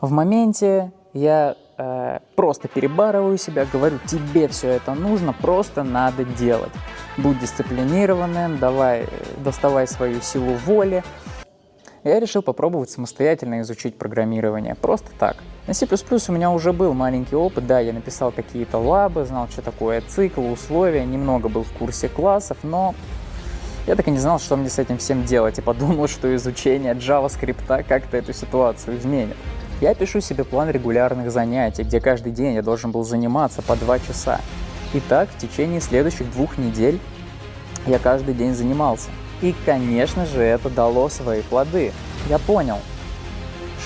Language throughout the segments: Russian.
В моменте я просто перебарываю себя, говорю, тебе все это нужно, просто надо делать. Будь дисциплинированным, доставай свою силу воли. Я решил попробовать самостоятельно изучить программирование, просто так. На C++ у меня уже был маленький опыт, да, я написал какие-то лабы, знал, что такое цикл, условия, немного был в курсе классов, но я так и не знал, что мне с этим всем делать, и подумал, что изучение JavaScript как-то эту ситуацию изменит. Я пишу себе план регулярных занятий, где каждый день я должен был заниматься по 2 часа. И так в течение следующих 2 недель я каждый день занимался. И, конечно же, это дало свои плоды. Я понял,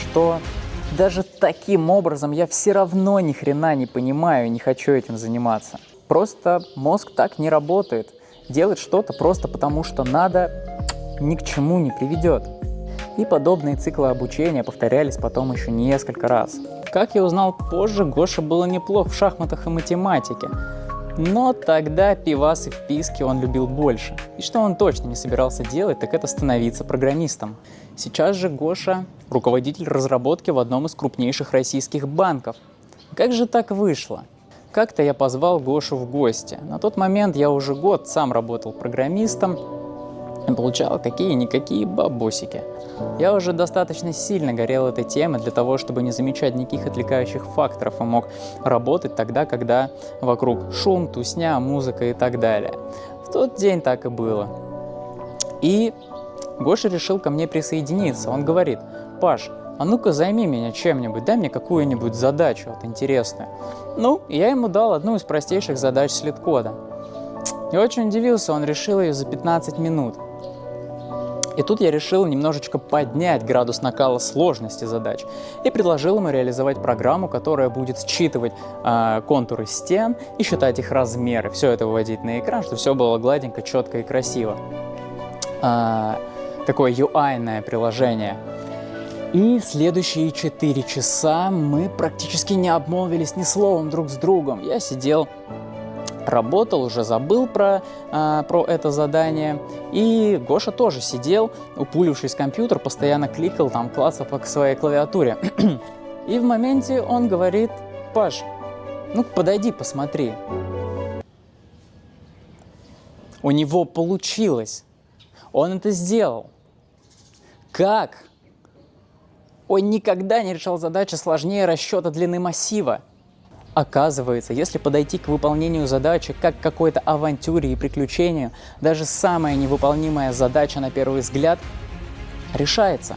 что даже таким образом я все равно ни хрена не понимаю и не хочу этим заниматься. Просто мозг так не работает. Делать что-то просто потому, что надо, ни к чему не приведет. И подобные циклы обучения повторялись потом еще несколько раз. Как я узнал позже, Гоша был неплох в шахматах и математике. Но тогда пивас и вписки он любил больше. И что он точно не собирался делать, так это становиться программистом. Сейчас же Гоша – руководитель разработки в одном из крупнейших российских банков. Как же так вышло? Как-то я позвал Гошу в гости. На тот момент я уже год сам работал программистом и получал какие-никакие бабосики. Я уже достаточно сильно горел этой темой для того, чтобы не замечать никаких отвлекающих факторов и мог работать тогда, когда вокруг шум, тусня, музыка и так далее. В тот день так и было. И Гоша решил ко мне присоединиться. Он говорит: «Паш, а ну-ка займи меня чем-нибудь, дай мне какую-нибудь задачу интересную». Ну, я ему дал одну из простейших задач слит-кода. И очень удивился, он решил ее за 15 минут. И тут я решил немножечко поднять градус накала сложности задач и предложил ему реализовать программу, которая будет считывать контуры стен и считать их размеры. Все это выводить на экран, чтобы все было гладенько, четко и красиво. Такое UI-ное приложение. И в следующие 4 часа мы практически не обмолвились ни словом друг с другом. Я сидел, работал, уже забыл про это задание. И Гоша тоже сидел, упулившись в компьютер, постоянно кликал, там, клацал по своей клавиатуре. И в моменте он говорит: «Паш, ну подойди, посмотри». У него получилось. Он это сделал. Как? Он никогда не решал задачи сложнее расчета длины массива. Оказывается, если подойти к выполнению задачи как к какой-то авантюре и приключению, даже самая невыполнимая задача на первый взгляд решается.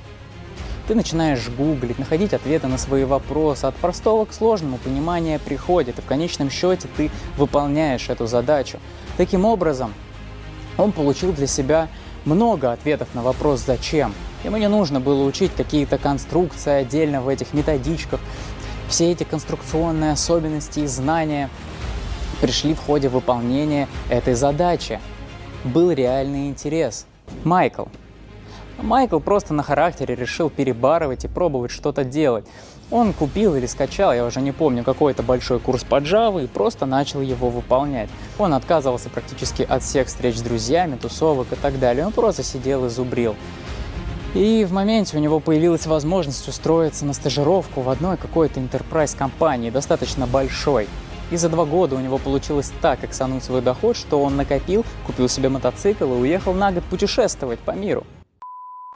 Ты начинаешь гуглить, находить ответы на свои вопросы, от простого к сложному понимание приходит, и в конечном счете ты выполняешь эту задачу. Таким образом, он получил для себя много ответов на вопрос «зачем?». Ему не нужно было учить какие-то конструкции отдельно в этих методичках. Все эти конструкционные особенности и знания пришли в ходе выполнения этой задачи. Был реальный интерес. Майкл просто на характере решил перебарывать и пробовать что-то делать. Он купил или скачал, я уже не помню, какой-то большой курс по Java и просто начал его выполнять. Он отказывался практически от всех встреч с друзьями, тусовок и так далее. Он просто сидел и зубрил. И в моменте у него появилась возможность устроиться на стажировку в одной какой-то enterprise-компании, достаточно большой. И за 2 года у него получилось так иксануть свой доход, что он накопил, купил себе мотоцикл и уехал на год путешествовать по миру.